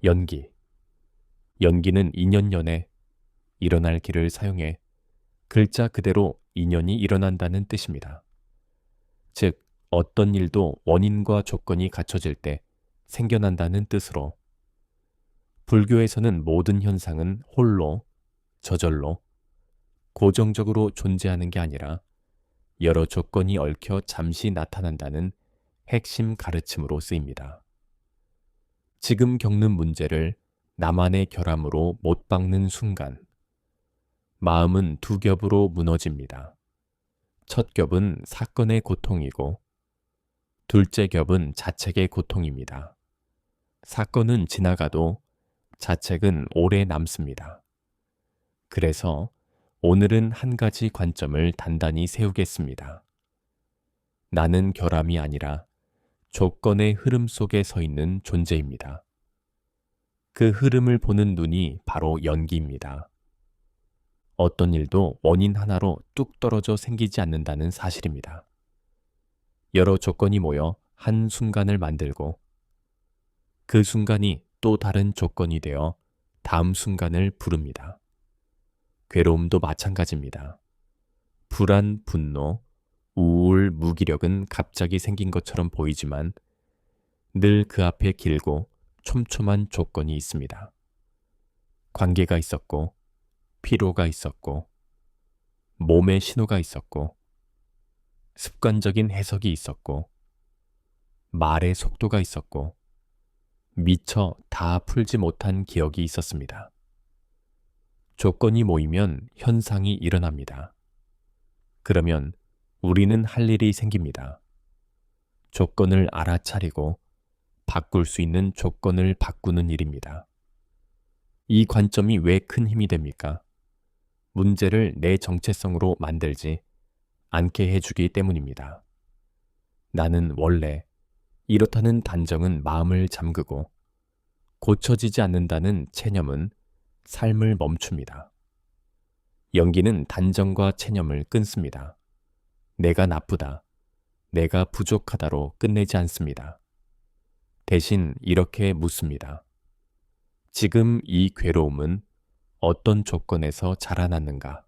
연기. 연기는 인연연애, 일어날 기를 사용해 글자 그대로 인연이 일어난다는 뜻입니다. 즉, 어떤 일도 원인과 조건이 갖춰질 때 생겨난다는 뜻으로, 불교에서는 모든 현상은 홀로, 저절로, 고정적으로 존재하는 게 아니라 여러 조건이 얽혀 잠시 나타난다는 핵심 가르침으로 쓰입니다. 지금 겪는 문제를 나만의 결함으로 못 박는 순간, 마음은 두 겹으로 무너집니다. 첫 겹은 사건의 고통이고, 둘째 겹은 자책의 고통입니다. 사건은 지나가도 자책은 오래 남습니다. 그래서 오늘은 한 가지 관점을 단단히 세우겠습니다. 나는 결함이 아니라 조건의 흐름 속에 서 있는 존재입니다. 그 흐름을 보는 눈이 바로 연기입니다. 어떤 일도 원인 하나로 뚝 떨어져 생기지 않는다는 사실입니다. 여러 조건이 모여 한 순간을 만들고, 그 순간이 또 다른 조건이 되어 다음 순간을 부릅니다. 괴로움도 마찬가지입니다. 불안, 분노, 우울, 무기력은 갑자기 생긴 것처럼 보이지만 늘 그 앞에 길고 촘촘한 조건이 있습니다. 관계가 있었고, 피로가 있었고, 몸의 신호가 있었고, 습관적인 해석이 있었고, 말의 속도가 있었고, 미처 다 풀지 못한 기억이 있었습니다. 조건이 모이면 현상이 일어납니다. 그러면 우리는 할 일이 생깁니다. 조건을 알아차리고 바꿀 수 있는 조건을 바꾸는 일입니다. 이 관점이 왜 큰 힘이 됩니까? 문제를 내 정체성으로 만들지 않게 해주기 때문입니다. 나는 원래 이렇다는 단정은 마음을 잠그고, 고쳐지지 않는다는 체념은 삶을 멈춥니다. 연기는 단정과 체념을 끊습니다. 내가 나쁘다, 내가 부족하다로 끝내지 않습니다. 대신 이렇게 묻습니다. 지금 이 괴로움은 어떤 조건에서 자라났는가?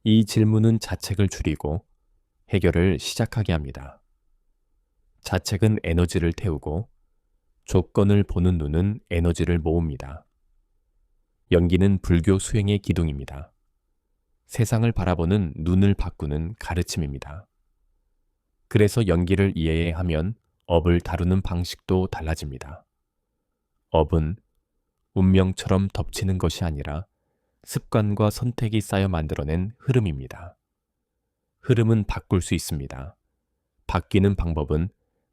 이 질문은 자책을 줄이고 해결을 시작하게 합니다. 자책은 에너지를 태우고, 조건을 보는 눈은 에너지를 모읍니다. 연기는 불교 수행의 기둥입니다. 세상을 바라보는 눈을 바꾸는 가르침입니다. 그래서 연기를 이해하면 업을 다루는 방식도 달라집니다. 업은 운명처럼 덮치는 것이 아니라 습관과 선택이 쌓여 만들어낸 흐름입니다. 흐름은 바꿀 수 있습니다. 바뀌는 방법은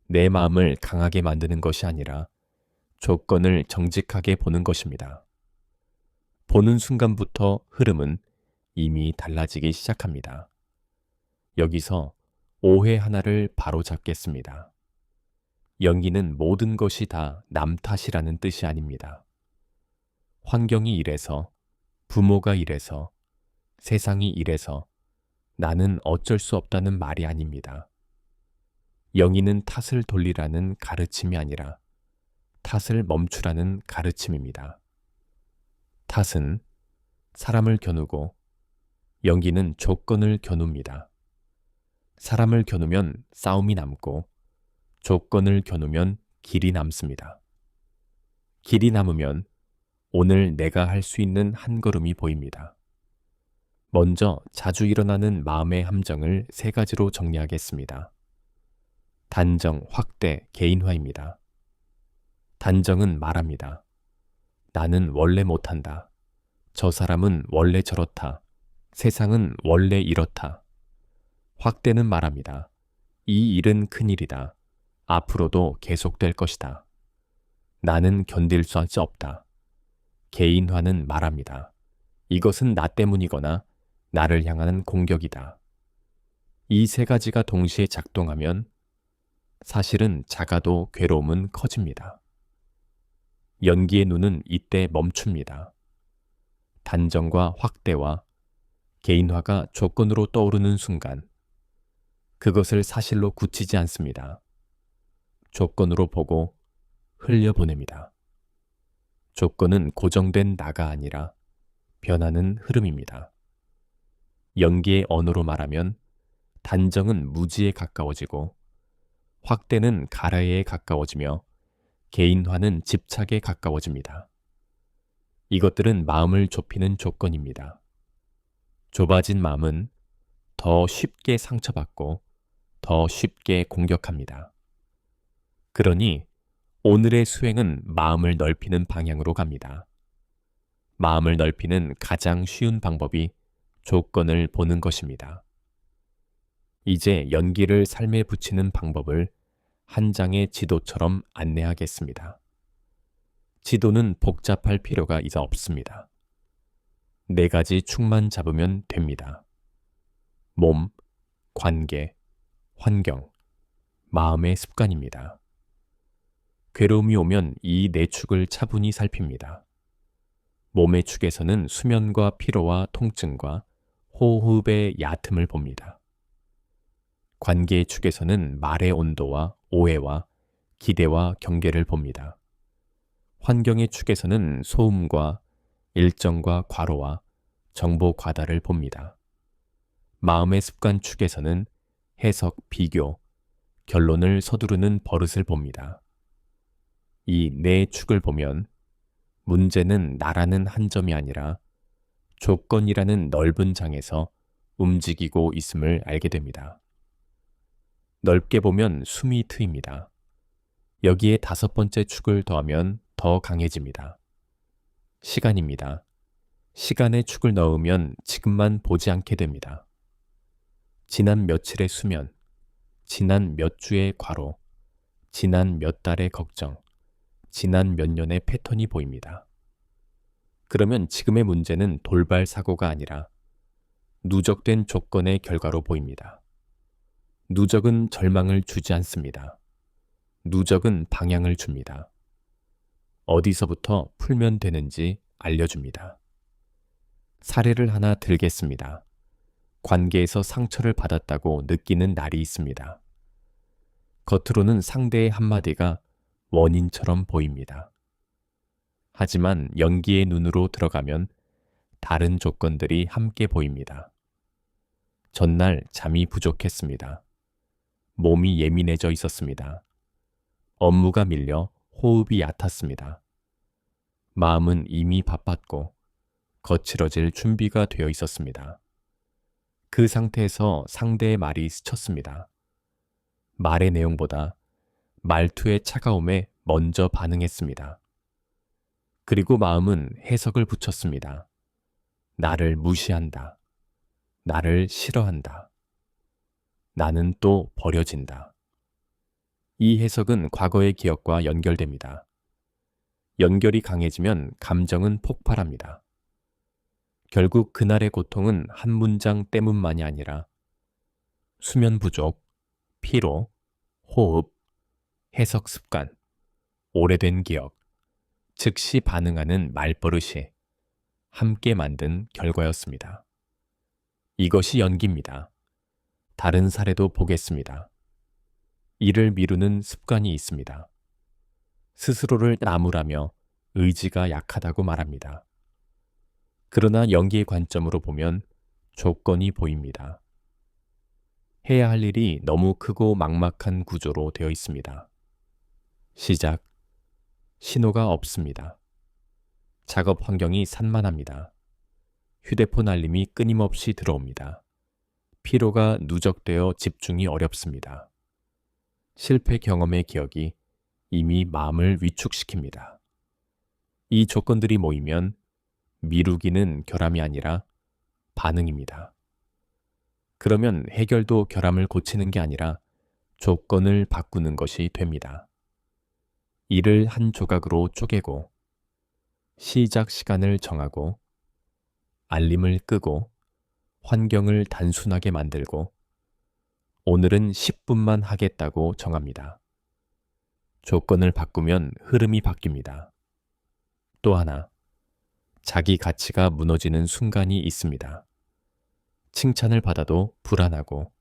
내 마음을 강하게 만드는 것이 아니라 조건을 정직하게 보는 것입니다. 보는 순간부터 흐름은 이미 달라지기 시작합니다. 여기서 오해 하나를 바로잡겠습니다. 연기는 모든 것이 다 남 탓이라는 뜻이 아닙니다. 환경이 이래서, 부모가 이래서, 세상이 이래서 나는 어쩔 수 없다는 말이 아닙니다. 영이는 탓을 돌리라는 가르침이 아니라 탓을 멈추라는 가르침입니다. 탓은 사람을 겨누고, 연기는 조건을 겨눕니다. 사람을 겨누면 싸움이 남고, 조건을 겨누면 길이 남습니다. 길이 남으면 오늘 내가 할 수 있는 한 걸음이 보입니다. 먼저 자주 일어나는 마음의 함정을 세 가지로 정리하겠습니다. 단정, 확대, 개인화입니다. 단정은 말합니다. 나는 원래 못한다. 저 사람은 원래 저렇다. 세상은 원래 이렇다. 확대는 말합니다. 이 일은 큰일이다. 앞으로도 계속될 것이다. 나는 견딜 수 없다. 개인화는 말합니다. 이것은 나 때문이거나 나를 향하는 공격이다. 이 세 가지가 동시에 작동하면 사실은 작아도 괴로움은 커집니다. 연기의 눈은 이때 멈춥니다. 단정과 확대와 개인화가 조건으로 떠오르는 순간, 그것을 사실로 굳히지 않습니다. 조건으로 보고 흘려보냅니다. 조건은 고정된 나가 아니라 변하는 흐름입니다. 연기의 언어로 말하면 단정은 무지에 가까워지고 확대는 가라에 가까워지며 개인화는 집착에 가까워집니다. 이것들은 마음을 좁히는 조건입니다. 좁아진 마음은 더 쉽게 상처받고 더 쉽게 공격합니다. 그러니 오늘의 수행은 마음을 넓히는 방향으로 갑니다. 마음을 넓히는 가장 쉬운 방법이 조건을 보는 것입니다. 이제 연기를 삶에 붙이는 방법을 한 장의 지도처럼 안내하겠습니다. 지도는 복잡할 필요가 이제 없습니다. 4가지 축만 잡으면 됩니다. 몸, 관계, 환경, 마음의 습관입니다. 괴로움이 오면 이 4축을 차분히 살핍니다. 몸의 축에서는 수면과 피로와 통증과 호흡의 얕음을 봅니다. 관계의 축에서는 말의 온도와 오해와 기대와 경계를 봅니다. 환경의 축에서는 소음과 일정과 과로와 정보 과다를 봅니다. 마음의 습관 축에서는 해석, 비교, 결론을 서두르는 버릇을 봅니다. 이 4축을 보면 문제는 나라는 한 점이 아니라 조건이라는 넓은 장에서 움직이고 있음을 알게 됩니다. 넓게 보면 숨이 트입니다. 여기에 5번째 축을 더하면 더 강해집니다. 시간입니다. 시간의 축을 넣으면 지금만 보지 않게 됩니다. 지난 며칠의 수면, 지난 몇 주의 과로, 지난 몇 달의 걱정, 지난 몇 년의 패턴이 보입니다. 그러면 지금의 문제는 돌발 사고가 아니라 누적된 조건의 결과로 보입니다. 누적은 절망을 주지 않습니다. 누적은 방향을 줍니다. 어디서부터 풀면 되는지 알려줍니다. 사례를 하나 들겠습니다. 관계에서 상처를 받았다고 느끼는 날이 있습니다. 겉으로는 상대의 한마디가 원인처럼 보입니다. 하지만 연기의 눈으로 들어가면 다른 조건들이 함께 보입니다. 전날 잠이 부족했습니다. 몸이 예민해져 있었습니다. 업무가 밀려 호흡이 얕았습니다. 마음은 이미 바빴고 거칠어질 준비가 되어 있었습니다. 그 상태에서 상대의 말이 스쳤습니다. 말의 내용보다 말투의 차가움에 먼저 반응했습니다. 그리고 마음은 해석을 붙였습니다. 나를 무시한다. 나를 싫어한다. 나는 또 버려진다. 이 해석은 과거의 기억과 연결됩니다. 연결이 강해지면 감정은 폭발합니다. 결국 그날의 고통은 한 문장 때문만이 아니라 수면 부족, 피로, 호흡, 해석 습관, 오래된 기억, 즉시 반응하는 말버릇이 함께 만든 결과였습니다. 이것이 연기입니다. 다른 사례도 보겠습니다. 일을 미루는 습관이 있습니다. 스스로를 나무라며 의지가 약하다고 말합니다. 그러나 연기의 관점으로 보면 조건이 보입니다. 해야 할 일이 너무 크고 막막한 구조로 되어 있습니다. 시작. 신호가 없습니다. 작업 환경이 산만합니다. 휴대폰 알림이 끊임없이 들어옵니다. 피로가 누적되어 집중이 어렵습니다. 실패 경험의 기억이 이미 마음을 위축시킵니다. 이 조건들이 모이면 미루기는 결함이 아니라 반응입니다. 그러면 해결도 결함을 고치는 게 아니라 조건을 바꾸는 것이 됩니다. 일을 한 조각으로 쪼개고 시작 시간을 정하고 알림을 끄고 환경을 단순하게 만들고 오늘은 10분만 하겠다고 정합니다. 조건을 바꾸면 흐름이 바뀝니다. 또 하나, 자기 가치가 무너지는 순간이 있습니다. 칭찬을 받아도 불안하고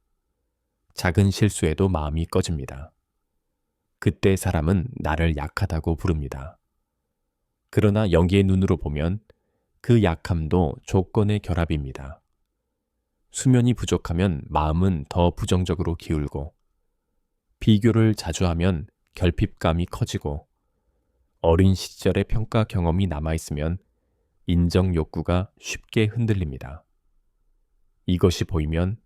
작은 실수에도 마음이 꺼집니다. 그때 사람은 나를 약하다고 부릅니다. 그러나 연기의 눈으로 보면 그 약함도 조건의 결합입니다. 수면이 부족하면 마음은 더 부정적으로 기울고, 비교를 자주 하면 결핍감이 커지고, 어린 시절의 평가 경험이 남아있으면 인정 욕구가 쉽게 흔들립니다. 이것이 보이면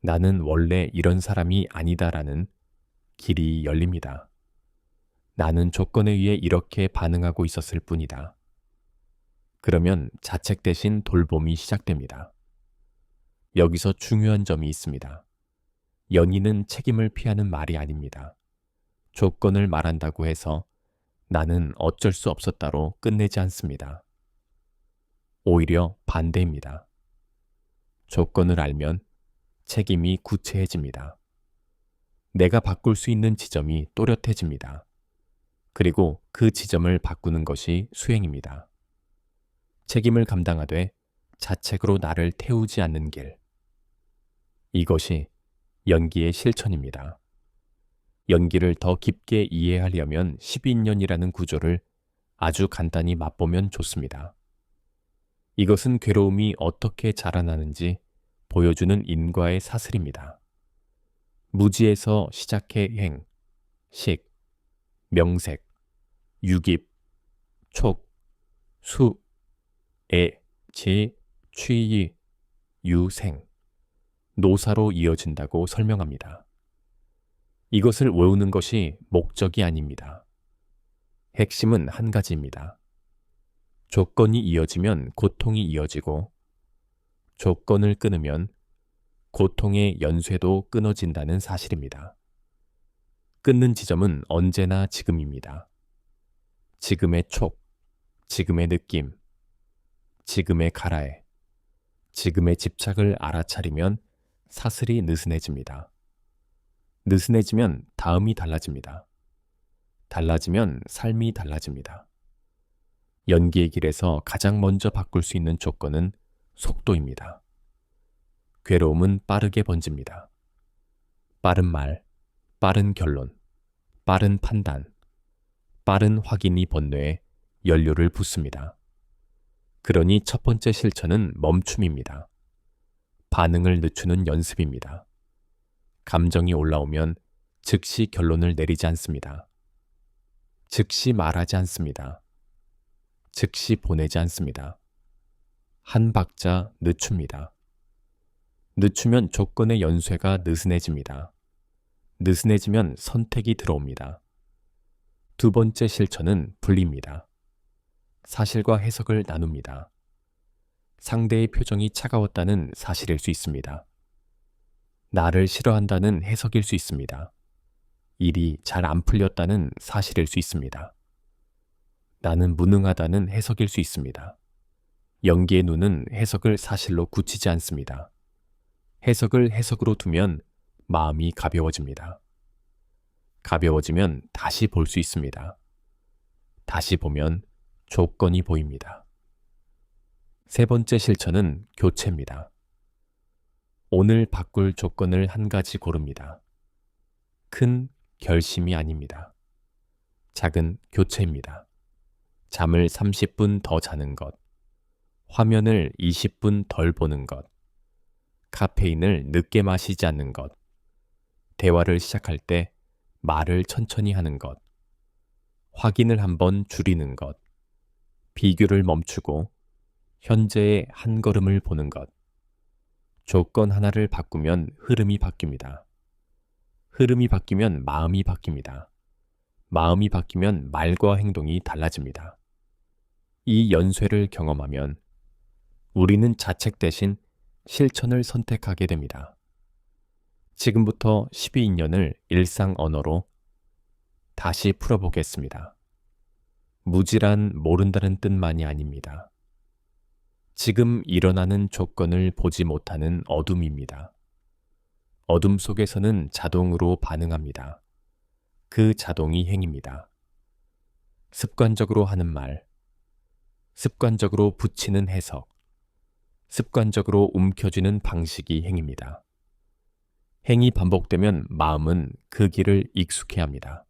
나는 원래 이런 사람이 아니다라는 길이 열립니다. 나는 조건에 의해 이렇게 반응하고 있었을 뿐이다. 그러면 자책 대신 돌봄이 시작됩니다. 여기서 중요한 점이 있습니다. 연인은 책임을 피하는 말이 아닙니다. 조건을 말한다고 해서 나는 어쩔 수 없었다로 끝내지 않습니다. 오히려 반대입니다. 조건을 알면 책임이 구체해집니다. 내가 바꿀 수 있는 지점이 또렷해집니다. 그리고 그 지점을 바꾸는 것이 수행입니다. 책임을 감당하되 자책으로 나를 태우지 않는 길. 이것이 연기의 실천입니다. 연기를 더 깊게 이해하려면 12인연이라는 구조를 아주 간단히 맛보면 좋습니다. 이것은 괴로움이 어떻게 자라나는지 보여주는 인과의 사슬입니다. 무지에서 시작해 행, 식, 명색, 유깁, 촉, 수, 애, 지, 취이, 유생, 노사로 이어진다고 설명합니다. 이것을 외우는 것이 목적이 아닙니다. 핵심은 한 가지입니다. 조건이 이어지면 고통이 이어지고, 조건을 끊으면 고통의 연쇄도 끊어진다는 사실입니다. 끊는 지점은 언제나 지금입니다. 지금의 촉, 지금의 느낌, 지금의 가라에, 지금의 집착을 알아차리면 사슬이 느슨해집니다. 느슨해지면 다음이 달라집니다. 달라지면 삶이 달라집니다. 연기의 길에서 가장 먼저 바꿀 수 있는 조건은 속도입니다. 괴로움은 빠르게 번집니다. 빠른 말, 빠른 결론, 빠른 판단, 빠른 확인이 번뇌에 연료를 붓습니다. 그러니 첫 번째 실천은 멈춤입니다. 반응을 늦추는 연습입니다. 감정이 올라오면 즉시 결론을 내리지 않습니다. 즉시 말하지 않습니다. 즉시 보내지 않습니다. 한 박자 늦춥니다. 늦추면 조건의 연쇄가 느슨해집니다. 느슨해지면 선택이 들어옵니다. 두 번째 실천은 분리입니다. 사실과 해석을 나눕니다. 상대의 표정이 차가웠다는 사실일 수 있습니다. 나를 싫어한다는 해석일 수 있습니다. 일이 잘 안 풀렸다는 사실일 수 있습니다. 나는 무능하다는 해석일 수 있습니다. 연기의 눈은 해석을 사실로 굳히지 않습니다. 해석을 해석으로 두면 마음이 가벼워집니다. 가벼워지면 다시 볼 수 있습니다. 다시 보면 조건이 보입니다. 세 번째 실천은 교체입니다. 오늘 바꿀 조건을 한 가지 고릅니다. 큰 결심이 아닙니다. 작은 교체입니다. 잠을 30분 더 자는 것, 화면을 20분 덜 보는 것, 카페인을 늦게 마시지 않는 것, 대화를 시작할 때 말을 천천히 하는 것, 확인을 한번 줄이는 것, 비교를 멈추고 현재의 한 걸음을 보는 것. 조건 하나를 바꾸면 흐름이 바뀝니다. 흐름이 바뀌면 마음이 바뀝니다. 마음이 바뀌면 말과 행동이 달라집니다. 이 연쇄를 경험하면 우리는 자책 대신 실천을 선택하게 됩니다. 지금부터 12인연을 일상 언어로 다시 풀어보겠습니다. 무지란 모른다는 뜻만이 아닙니다. 지금 일어나는 조건을 보지 못하는 어둠입니다. 어둠 속에서는 자동으로 반응합니다. 그 자동이 행입니다. 습관적으로 하는 말, 습관적으로 붙이는 해석, 습관적으로 움켜쥐는 방식이 행입니다. 행이 반복되면 마음은 그 길을 익숙해 합니다.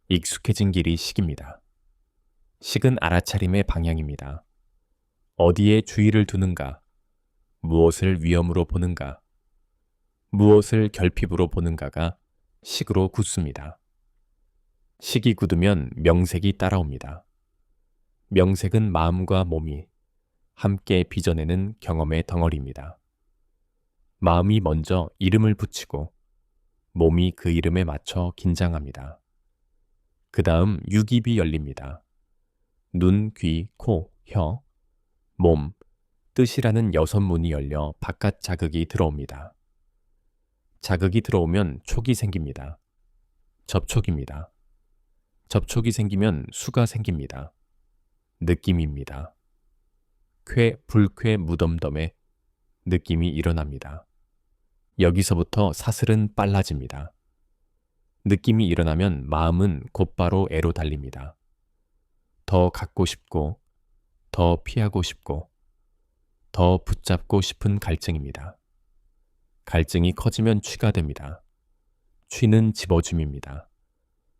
익숙해진 길이 식입니다. 식은 알아차림의 방향입니다. 어디에 주의를 두는가? 무엇을 위험으로 보는가? 무엇을 결핍으로 보는가가 식으로 굳습니다. 식이 굳으면 명색이 따라옵니다. 명색은 마음과 몸이 함께 빚어내는 경험의 덩어리입니다. 마음이 먼저 이름을 붙이고 몸이 그 이름에 맞춰 긴장합니다. 그 다음 육입이 열립니다. 눈, 귀, 코, 혀, 몸, 뜻이라는 6문이 열려 바깥 자극이 들어옵니다. 자극이 들어오면 촉이 생깁니다. 접촉입니다. 접촉이 생기면 수가 생깁니다. 느낌입니다. 쾌, 불쾌, 무덤덤에 느낌이 일어납니다. 여기서부터 사슬은 빨라집니다. 느낌이 일어나면 마음은 곧바로 애로 달립니다. 더 갖고 싶고, 더 피하고 싶고, 더 붙잡고 싶은 갈증입니다. 갈증이 커지면 취가 됩니다. 취는 집어줌입니다.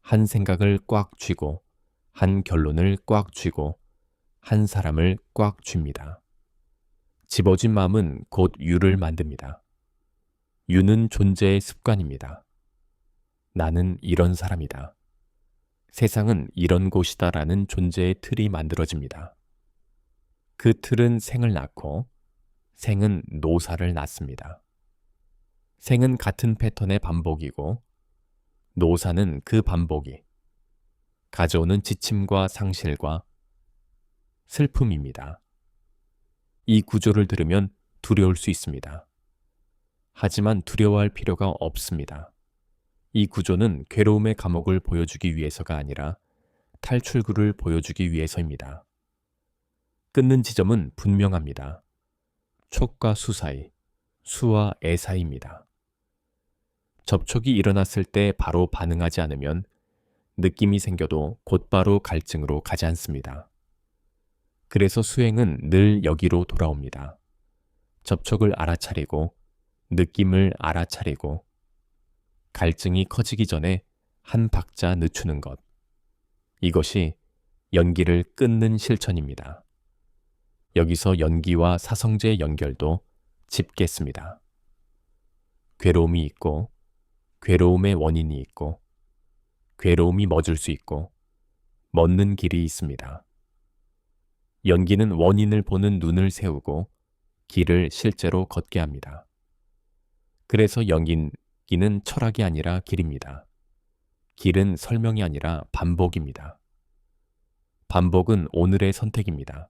한 생각을 꽉 쥐고, 한 결론을 꽉 쥐고, 한 사람을 꽉 쥡니다. 집어진 마음은 곧 유를 만듭니다. 유는 존재의 습관입니다. 나는 이런 사람이다. 세상은 이런 곳이다라는 존재의 틀이 만들어집니다. 그 틀은 생을 낳고 생은 노사를 낳습니다. 생은 같은 패턴의 반복이고 노사는 그 반복이 가져오는 지침과 상실과 슬픔입니다. 이 구조를 들으면 두려울 수 있습니다. 하지만 두려워할 필요가 없습니다. 이 구조는 괴로움의 감옥을 보여주기 위해서가 아니라 탈출구를 보여주기 위해서입니다. 끊는 지점은 분명합니다. 촉과 수 사이, 수와 애 사이입니다. 접촉이 일어났을 때 바로 반응하지 않으면 느낌이 생겨도 곧바로 갈증으로 가지 않습니다. 그래서 수행은 늘 여기로 돌아옵니다. 접촉을 알아차리고 느낌을 알아차리고 갈증이 커지기 전에 한 박자 늦추는 것. 이것이 연기를 끊는 실천입니다. 여기서 연기와 사성제의 연결도 짚겠습니다. 괴로움이 있고 괴로움의 원인이 있고 괴로움이 멎을 수 있고 멎는 길이 있습니다. 연기는 원인을 보는 눈을 세우고 길을 실제로 걷게 합니다. 그래서 연기는 철학이 아니라 길입니다. 길은 설명이 아니라 반복입니다. 반복은 오늘의 선택입니다.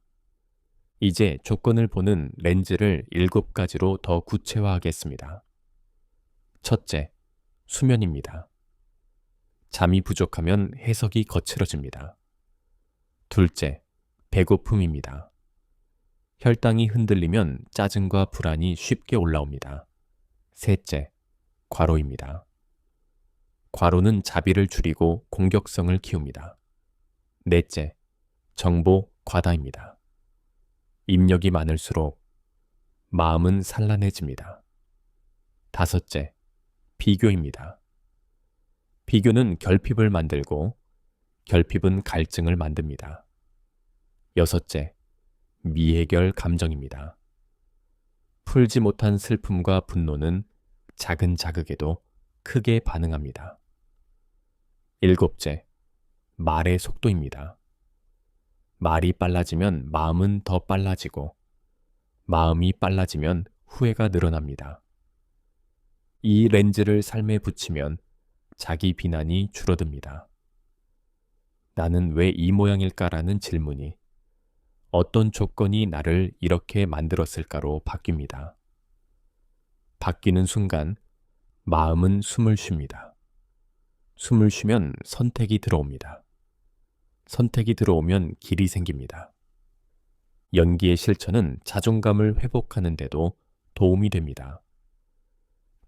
이제 조건을 보는 렌즈를 7가지로 더 구체화하겠습니다. 첫째, 수면입니다. 잠이 부족하면 해석이 거칠어집니다. 둘째, 배고픔입니다. 혈당이 흔들리면 짜증과 불안이 쉽게 올라옵니다. 셋째, 과로입니다. 과로는 자비를 줄이고 공격성을 키웁니다. 넷째, 정보 과다입니다. 입력이 많을수록 마음은 산란해집니다. 다섯째, 비교입니다. 비교는 결핍을 만들고 결핍은 갈증을 만듭니다. 여섯째, 미해결 감정입니다. 풀지 못한 슬픔과 분노는 작은 자극에도 크게 반응합니다. 일곱째, 말의 속도입니다. 말이 빨라지면 마음은 더 빨라지고 마음이 빨라지면 후회가 늘어납니다. 이 렌즈를 삶에 붙이면 자기 비난이 줄어듭니다. 나는 왜 이 모양일까라는 질문이 어떤 조건이 나를 이렇게 만들었을까로 바뀝니다. 바뀌는 순간 마음은 숨을 쉽니다. 숨을 쉬면 선택이 들어옵니다. 선택이 들어오면 길이 생깁니다. 연기의 실천은 자존감을 회복하는 데도 도움이 됩니다.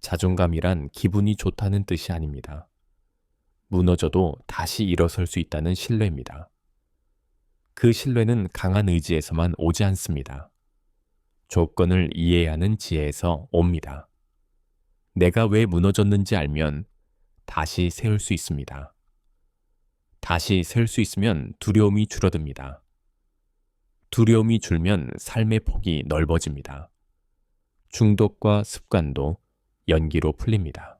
자존감이란 기분이 좋다는 뜻이 아닙니다. 무너져도 다시 일어설 수 있다는 신뢰입니다. 그 신뢰는 강한 의지에서만 오지 않습니다. 조건을 이해하는 지혜에서 옵니다. 내가 왜 무너졌는지 알면 다시 세울 수 있습니다. 다시 셀 수 있으면 두려움이 줄어듭니다. 두려움이 줄면 삶의 폭이 넓어집니다. 중독과 습관도 연기로 풀립니다.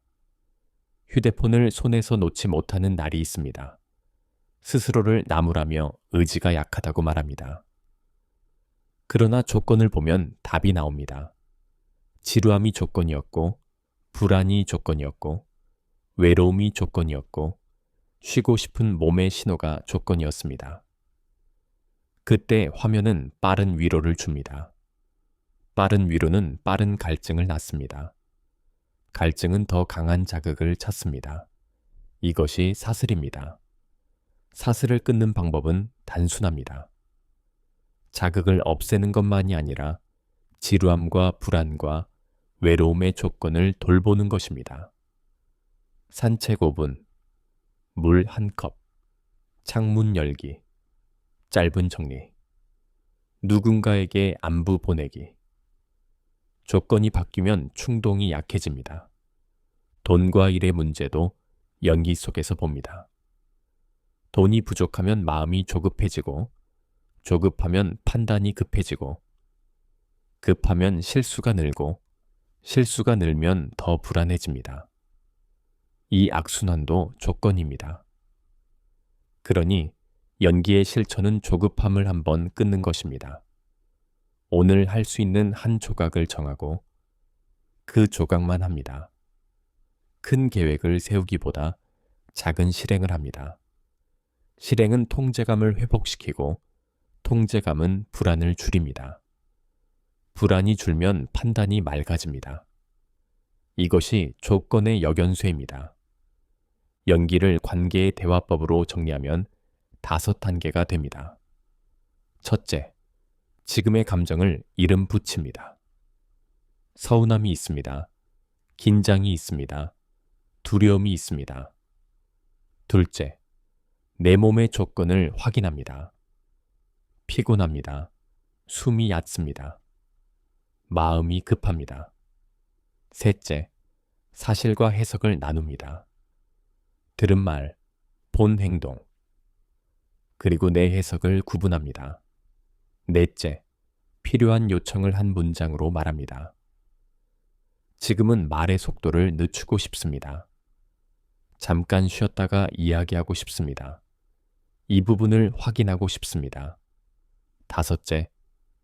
휴대폰을 손에서 놓지 못하는 날이 있습니다. 스스로를 나무라며 의지가 약하다고 말합니다. 그러나 조건을 보면 답이 나옵니다. 지루함이 조건이었고, 불안이 조건이었고, 외로움이 조건이었고, 쉬고 싶은 몸의 신호가 조건이었습니다. 그때 화면은 빠른 위로를 줍니다. 빠른 위로는 빠른 갈증을 낳습니다. 갈증은 더 강한 자극을 찾습니다. 이것이 사슬입니다. 사슬을 끊는 방법은 단순합니다. 자극을 없애는 것만이 아니라 지루함과 불안과 외로움의 조건을 돌보는 것입니다. 산책 5분, 물 1컵, 창문 열기, 짧은 정리, 누군가에게 안부 보내기. 조건이 바뀌면 충동이 약해집니다. 돈과 일의 문제도 연기 속에서 봅니다. 돈이 부족하면 마음이 조급해지고, 조급하면 판단이 급해지고, 급하면 실수가 늘고, 실수가 늘면 더 불안해집니다. 이 악순환도 조건입니다. 그러니 연기의 실천은 조급함을 한번 끊는 것입니다. 오늘 할 수 있는 한 조각을 정하고 그 조각만 합니다. 큰 계획을 세우기보다 작은 실행을 합니다. 실행은 통제감을 회복시키고 통제감은 불안을 줄입니다. 불안이 줄면 판단이 맑아집니다. 이것이 조건의 역연쇠입니다. 연기를 관계의 대화법으로 정리하면 5단계가 됩니다. 첫째, 지금의 감정을 이름 붙입니다. 서운함이 있습니다. 긴장이 있습니다. 두려움이 있습니다. 둘째, 내 몸의 조건을 확인합니다. 피곤합니다. 숨이 얕습니다. 마음이 급합니다. 셋째, 사실과 해석을 나눕니다. 들은 말, 본 행동. 그리고 내 해석을 구분합니다. 넷째, 필요한 요청을 한 문장으로 말합니다. 지금은 말의 속도를 늦추고 싶습니다. 잠깐 쉬었다가 이야기하고 싶습니다. 이 부분을 확인하고 싶습니다. 다섯째,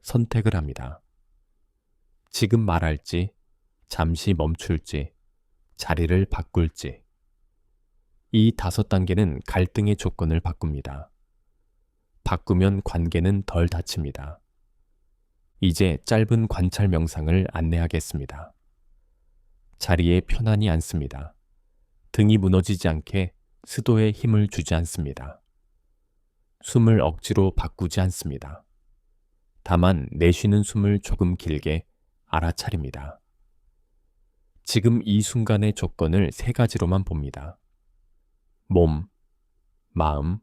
선택을 합니다. 지금 말할지, 잠시 멈출지, 자리를 바꿀지. 이 5단계는 갈등의 조건을 바꿉니다. 바꾸면 관계는 덜 다칩니다. 이제 짧은 관찰 명상을 안내하겠습니다. 자리에 편안히 앉습니다. 등이 무너지지 않게 스도에 힘을 주지 않습니다. 숨을 억지로 바꾸지 않습니다. 다만 내쉬는 숨을 조금 길게 알아차립니다. 지금 이 순간의 조건을 3가지로만 봅니다. 몸, 마음,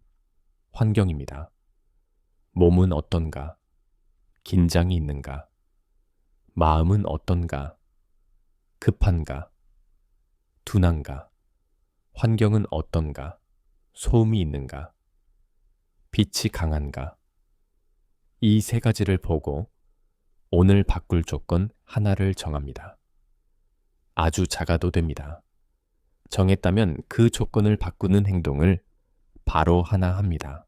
환경입니다. 몸은 어떤가? 긴장이 있는가? 마음은 어떤가? 급한가? 둔한가? 환경은 어떤가? 소음이 있는가? 빛이 강한가? 이 3가지를 보고 오늘 바꿀 조건 하나를 정합니다. 아주 작아도 됩니다. 정했다면 그 조건을 바꾸는 행동을 바로 하나 합니다.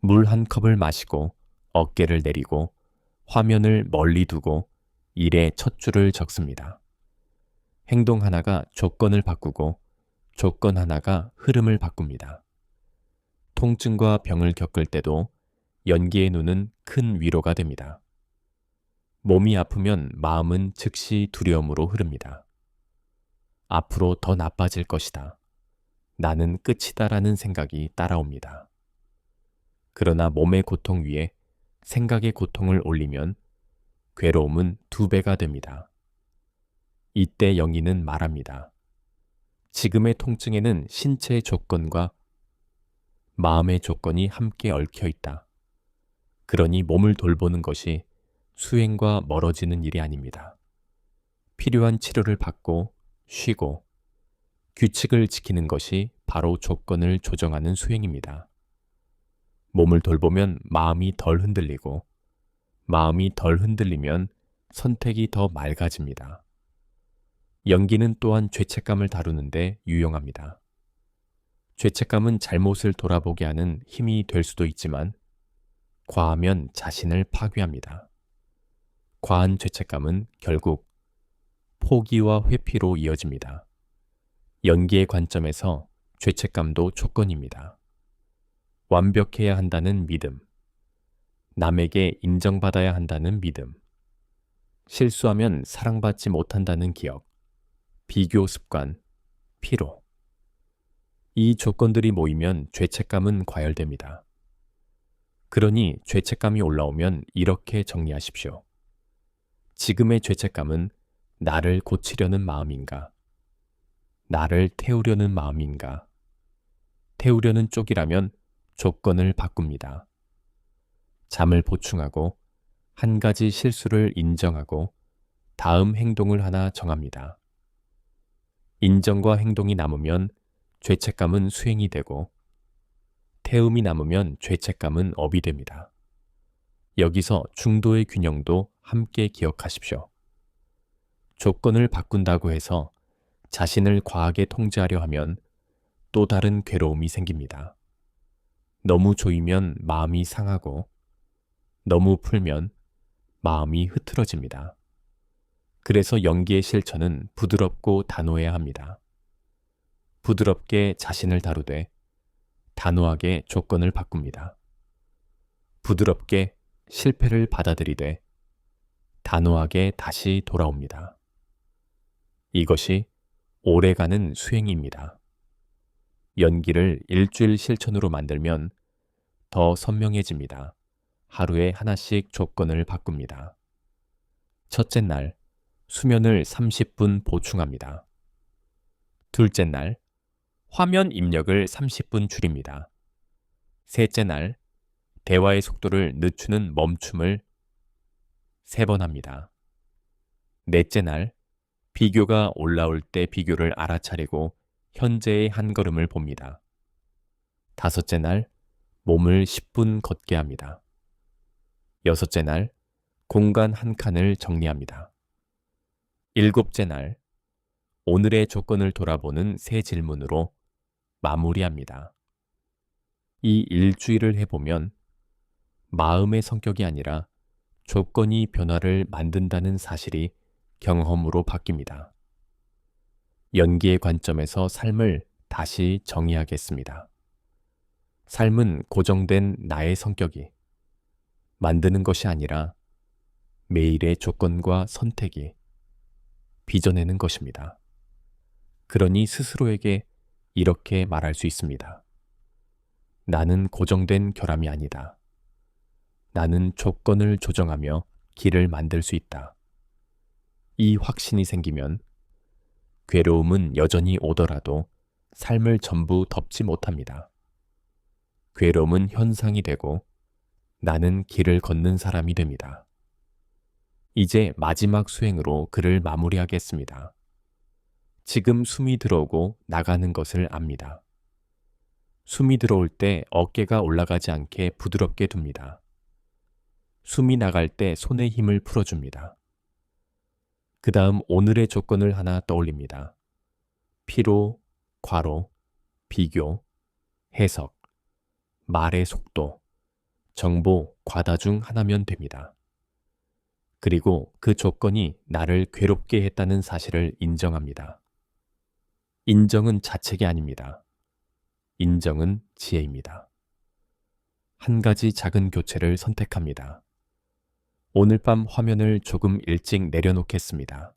물 1컵을 마시고 어깨를 내리고 화면을 멀리 두고 일의 첫 줄을 적습니다. 행동 하나가 조건을 바꾸고 조건 하나가 흐름을 바꿉니다. 통증과 병을 겪을 때도 연기의 눈은 큰 위로가 됩니다. 몸이 아프면 마음은 즉시 두려움으로 흐릅니다. 앞으로 더 나빠질 것이다. 나는 끝이다라는 생각이 따라옵니다. 그러나 몸의 고통 위에 생각의 고통을 올리면 괴로움은 2배가 됩니다. 이때 영인은 말합니다. 지금의 통증에는 신체의 조건과 마음의 조건이 함께 얽혀 있다. 그러니 몸을 돌보는 것이 수행과 멀어지는 일이 아닙니다. 필요한 치료를 받고 쉬고 규칙을 지키는 것이 바로 조건을 조정하는 수행입니다. 몸을 돌보면 마음이 덜 흔들리고, 마음이 덜 흔들리면 선택이 더 맑아집니다. 연기는 또한 죄책감을 다루는데 유용합니다. 죄책감은 잘못을 돌아보게 하는 힘이 될 수도 있지만, 과하면 자신을 파괴합니다. 과한 죄책감은 결국 포기와 회피로 이어집니다. 연기의 관점에서 죄책감도 조건입니다. 완벽해야 한다는 믿음, 남에게 인정받아야 한다는 믿음, 실수하면 사랑받지 못한다는 기억, 비교 습관, 피로. 이 조건들이 모이면 죄책감은 과열됩니다. 그러니 죄책감이 올라오면 이렇게 정리하십시오. 지금의 죄책감은 나를 고치려는 마음인가? 나를 태우려는 마음인가? 태우려는 쪽이라면 조건을 바꿉니다. 잠을 보충하고 한 가지 실수를 인정하고 다음 행동을 하나 정합니다. 인정과 행동이 남으면 죄책감은 수행이 되고, 태움이 남으면 죄책감은 업이 됩니다. 여기서 중도의 균형도 함께 기억하십시오. 조건을 바꾼다고 해서 자신을 과하게 통제하려 하면 또 다른 괴로움이 생깁니다. 너무 조이면 마음이 상하고, 너무 풀면 마음이 흐트러집니다. 그래서 연기의 실천은 부드럽고 단호해야 합니다. 부드럽게 자신을 다루되 단호하게 조건을 바꿉니다. 부드럽게 실패를 받아들이되 단호하게 다시 돌아옵니다. 이것이 오래가는 수행입니다. 연기를 일주일 실천으로 만들면 더 선명해집니다. 하루에 하나씩 조건을 바꿉니다. 첫째 날, 수면을 30분 보충합니다. 둘째 날, 화면 입력을 30분 줄입니다. 셋째 날, 대화의 속도를 늦추는 멈춤을 3번 합니다. 넷째 날, 비교가 올라올 때 비교를 알아차리고 현재의 한 걸음을 봅니다. 다섯째 날, 몸을 10분 걷게 합니다. 여섯째 날, 공간 한 칸을 정리합니다. 일곱째 날, 오늘의 조건을 돌아보는 새 질문으로 마무리합니다. 이 일주일을 해보면 마음의 성격이 아니라 조건이 변화를 만든다는 사실이 경험으로 바뀝니다. 연기의 관점에서 삶을 다시 정의하겠습니다. 삶은 고정된 나의 성격이 만드는 것이 아니라 매일의 조건과 선택이 빚어내는 것입니다. 그러니 스스로에게 이렇게 말할 수 있습니다. 나는 고정된 결함이 아니다. 나는 조건을 조정하며 길을 만들 수 있다. 이 확신이 생기면 괴로움은 여전히 오더라도 삶을 전부 덮지 못합니다. 괴로움은 현상이 되고 나는 길을 걷는 사람이 됩니다. 이제 마지막 수행으로 글을 마무리하겠습니다. 지금 숨이 들어오고 나가는 것을 압니다. 숨이 들어올 때 어깨가 올라가지 않게 부드럽게 둡니다. 숨이 나갈 때 손의 힘을 풀어줍니다. 그 다음 오늘의 조건을 하나 떠올립니다. 피로, 과로, 비교, 해석, 말의 속도, 정보, 과다 중 하나면 됩니다. 그리고 그 조건이 나를 괴롭게 했다는 사실을 인정합니다. 인정은 자책이 아닙니다. 인정은 지혜입니다. 한 가지 작은 교체를 선택합니다. 오늘 밤 화면을 조금 일찍 내려놓겠습니다.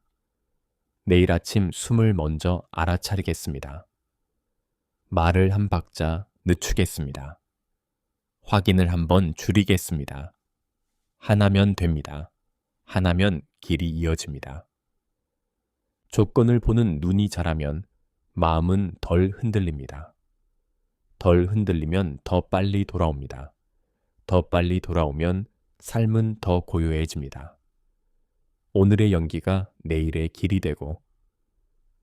내일 아침 숨을 먼저 알아차리겠습니다. 말을 한 박자 늦추겠습니다. 확인을 한번 줄이겠습니다. 하나면 됩니다. 하나면 길이 이어집니다. 조건을 보는 눈이 자라면 마음은 덜 흔들립니다. 덜 흔들리면 더 빨리 돌아옵니다. 더 빨리 돌아오면 삶은 더 고요해집니다. 오늘의 연기가 내일의 길이 되고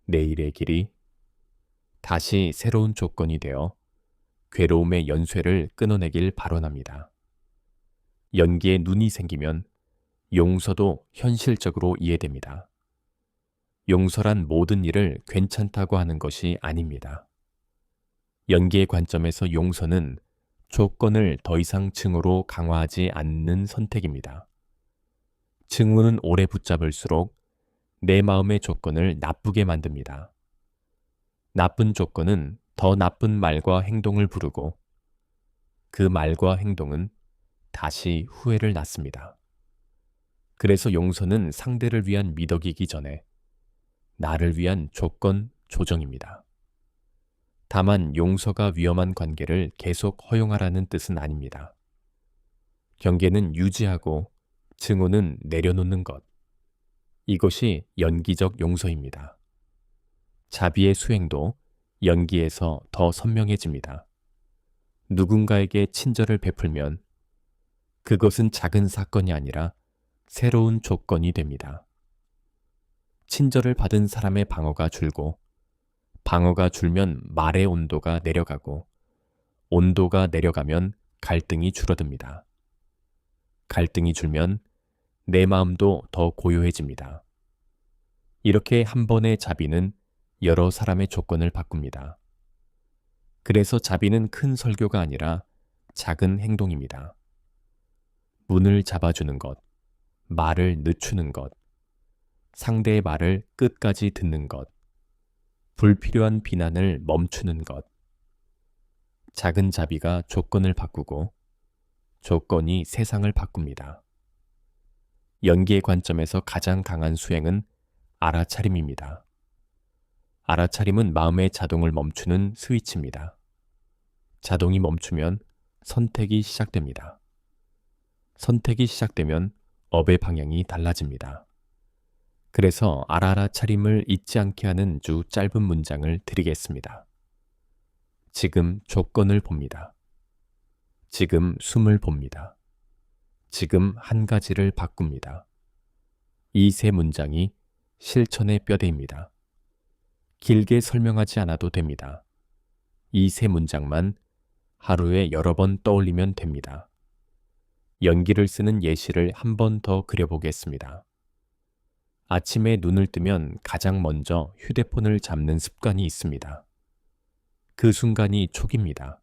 내일의 길이 다시 새로운 조건이 되어 괴로움의 연쇄를 끊어내길 발언합니다. 연기에 눈이 생기면 용서도 현실적으로 이해됩니다. 용서란 모든 일을 괜찮다고 하는 것이 아닙니다. 연기의 관점에서 용서는 조건을 더 이상 증오로 강화하지 않는 선택입니다. 증오는 오래 붙잡을수록 내 마음의 조건을 나쁘게 만듭니다. 나쁜 조건은 더 나쁜 말과 행동을 부르고 그 말과 행동은 다시 후회를 낳습니다. 그래서 용서는 상대를 위한 미덕이기 전에 나를 위한 조건 조정입니다. 다만 용서가 위험한 관계를 계속 허용하라는 뜻은 아닙니다. 경계는 유지하고 증오는 내려놓는 것. 이것이 연기적 용서입니다. 자비의 수행도 연기에서 더 선명해집니다. 누군가에게 친절을 베풀면 그것은 작은 사건이 아니라 새로운 조건이 됩니다. 친절을 받은 사람의 방어가 줄고 방어가 줄면 말의 온도가 내려가고 온도가 내려가면 갈등이 줄어듭니다. 갈등이 줄면 내 마음도 더 고요해집니다. 이렇게 한 번의 자비는 여러 사람의 조건을 바꿉니다. 그래서 자비는 큰 설교가 아니라 작은 행동입니다. 문을 잡아주는 것, 말을 늦추는 것, 상대의 말을 끝까지 듣는 것, 불필요한 비난을 멈추는 것. 작은 자비가 조건을 바꾸고 조건이 세상을 바꿉니다. 연기의 관점에서 가장 강한 수행은 알아차림입니다. 알아차림은 마음의 자동을 멈추는 스위치입니다. 자동이 멈추면 선택이 시작됩니다. 선택이 시작되면 업의 방향이 달라집니다. 그래서 알아차림을 잊지 않게 하는 주 짧은 문장을 드리겠습니다. 지금 조건을 봅니다. 지금 숨을 봅니다. 지금 한 가지를 바꿉니다. 이 세 문장이 실천의 뼈대입니다. 길게 설명하지 않아도 됩니다. 이 세 문장만 하루에 여러 번 떠올리면 됩니다. 연기를 쓰는 예시를 한 번 더 그려보겠습니다. 아침에 눈을 뜨면 가장 먼저 휴대폰을 잡는 습관이 있습니다. 그 순간이 촉입니다.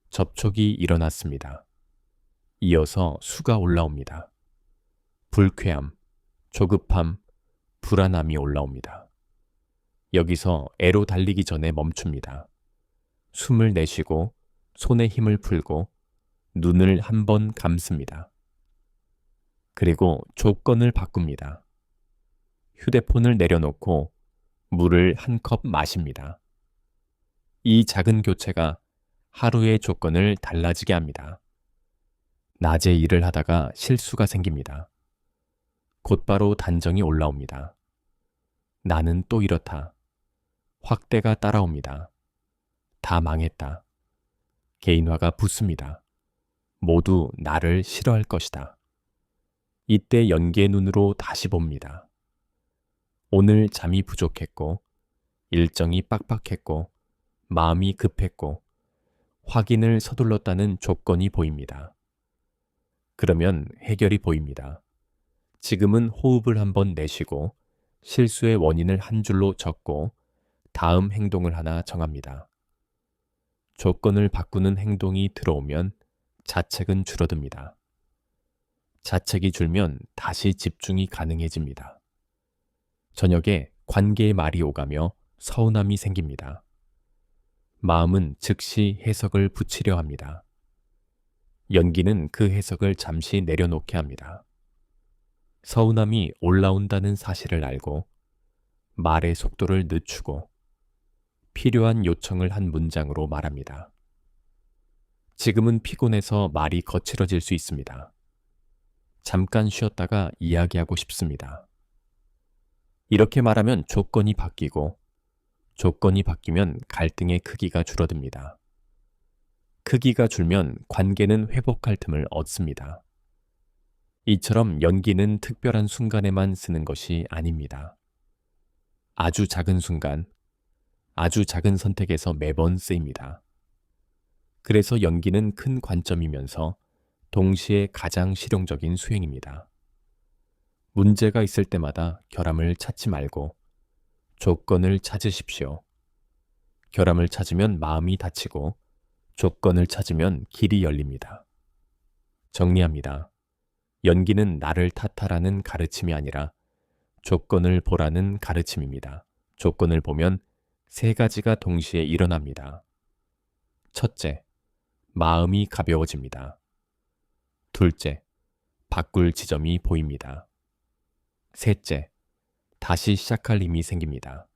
접촉이 일어났습니다. 이어서 수가 올라옵니다. 불쾌함, 조급함, 불안함이 올라옵니다. 여기서 애로 달리기 전에 멈춥니다. 숨을 내쉬고 손에 힘을 풀고 눈을 한 번 감습니다. 그리고 조건을 바꿉니다. 휴대폰을 내려놓고 물을 한 컵 마십니다. 이 작은 교체가 하루의 조건을 달라지게 합니다. 낮에 일을 하다가 실수가 생깁니다. 곧바로 단정이 올라옵니다. 나는 또 이렇다. 확대가 따라옵니다. 다 망했다. 개인화가 붙습니다. 모두 나를 싫어할 것이다. 이때 연기의 눈으로 다시 봅니다. 오늘 잠이 부족했고, 일정이 빡빡했고, 마음이 급했고, 확인을 서둘렀다는 조건이 보입니다. 그러면 해결이 보입니다. 지금은 호흡을 한번 내쉬고 실수의 원인을 한 줄로 적고 다음 행동을 하나 정합니다. 조건을 바꾸는 행동이 들어오면 자책은 줄어듭니다. 자책이 줄면 다시 집중이 가능해집니다. 저녁에 관계의 말이 오가며 서운함이 생깁니다. 마음은 즉시 해석을 붙이려 합니다. 연기는 그 해석을 잠시 내려놓게 합니다. 서운함이 올라온다는 사실을 알고 말의 속도를 늦추고 필요한 요청을 한 문장으로 말합니다. 지금은 피곤해서 말이 거칠어질 수 있습니다. 잠깐 쉬었다가 이야기하고 싶습니다. 이렇게 말하면 조건이 바뀌고 조건이 바뀌면 갈등의 크기가 줄어듭니다. 크기가 줄면 관계는 회복할 틈을 얻습니다. 이처럼 연기는 특별한 순간에만 쓰는 것이 아닙니다. 아주 작은 순간, 아주 작은 선택에서 매번 쓰입니다. 그래서 연기는 큰 관점이면서 동시에 가장 실용적인 수행입니다. 문제가 있을 때마다 결함을 찾지 말고 조건을 찾으십시오. 결함을 찾으면 마음이 닫히고 조건을 찾으면 길이 열립니다. 정리합니다. 연기는 나를 탓하라는 가르침이 아니라 조건을 보라는 가르침입니다. 조건을 보면 세 가지가 동시에 일어납니다. 첫째, 마음이 가벼워집니다. 둘째, 바꿀 지점이 보입니다. 셋째, 다시 시작할 힘이 생깁니다.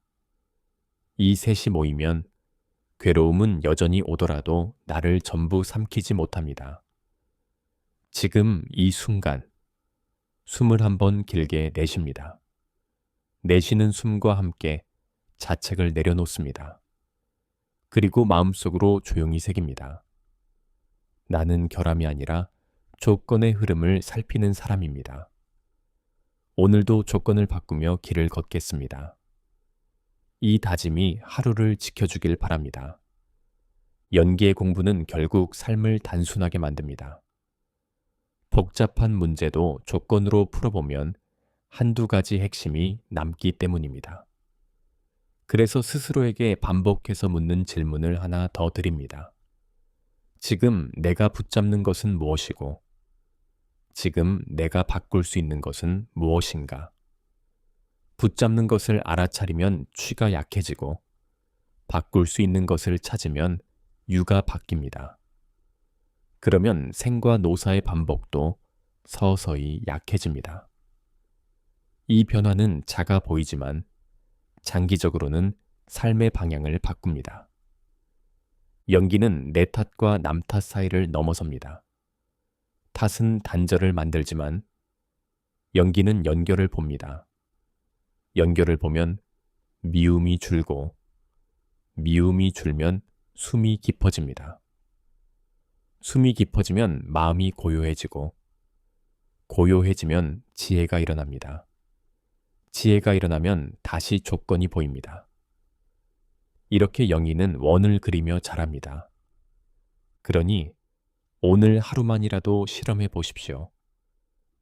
이 셋이 모이면 괴로움은 여전히 오더라도 나를 전부 삼키지 못합니다. 지금 이 순간 숨을 한번 길게 내쉽니다. 내쉬는 숨과 함께 자책을 내려놓습니다. 그리고 마음속으로 조용히 새깁니다. 나는 결함이 아니라 조건의 흐름을 살피는 사람입니다. 오늘도 조건을 바꾸며 길을 걷겠습니다. 이 다짐이 하루를 지켜주길 바랍니다. 연기의 공부는 결국 삶을 단순하게 만듭니다. 복잡한 문제도 조건으로 풀어보면 한두 가지 핵심이 남기 때문입니다. 그래서 스스로에게 반복해서 묻는 질문을 하나 더 드립니다. 지금 내가 붙잡는 것은 무엇이고, 지금 내가 바꿀 수 있는 것은 무엇인가? 붙잡는 것을 알아차리면 취가 약해지고, 바꿀 수 있는 것을 찾으면 유가 바뀝니다. 그러면 생과 노사의 반복도 서서히 약해집니다. 이 변화는 작아 보이지만 장기적으로는 삶의 방향을 바꿉니다. 연기는 내 탓과 남 탓 사이를 넘어섭니다. 탓은 단절을 만들지만 연기는 연결을 봅니다. 연결을 보면 미움이 줄고 미움이 줄면 숨이 깊어집니다. 숨이 깊어지면 마음이 고요해지고 고요해지면 지혜가 일어납니다. 지혜가 일어나면 다시 조건이 보입니다. 이렇게 영희는 원을 그리며 자랍니다. 그러니 오늘 하루만이라도 실험해 보십시오.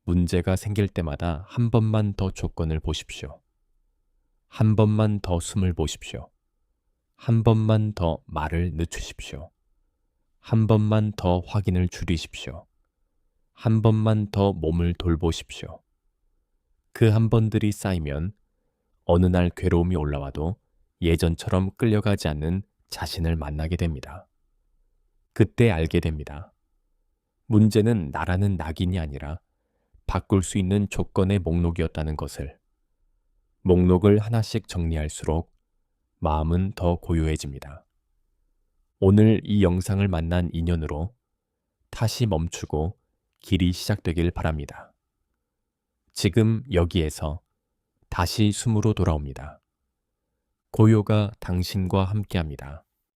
문제가 생길 때마다 한 번만 더 조건을 보십시오. 한 번만 더 숨을 보십시오. 한 번만 더 말을 늦추십시오. 한 번만 더 확인을 줄이십시오. 한 번만 더 몸을 돌보십시오. 그 한 번들이 쌓이면 어느 날 괴로움이 올라와도 예전처럼 끌려가지 않는 자신을 만나게 됩니다. 그때 알게 됩니다. 문제는 나라는 낙인이 아니라 바꿀 수 있는 조건의 목록이었다는 것을. 목록을 하나씩 정리할수록 마음은 더 고요해집니다. 오늘 이 영상을 만난 인연으로 탓이 멈추고 길이 시작되길 바랍니다. 지금 여기에서 다시 숨으로 돌아옵니다. 고요가 당신과 함께합니다.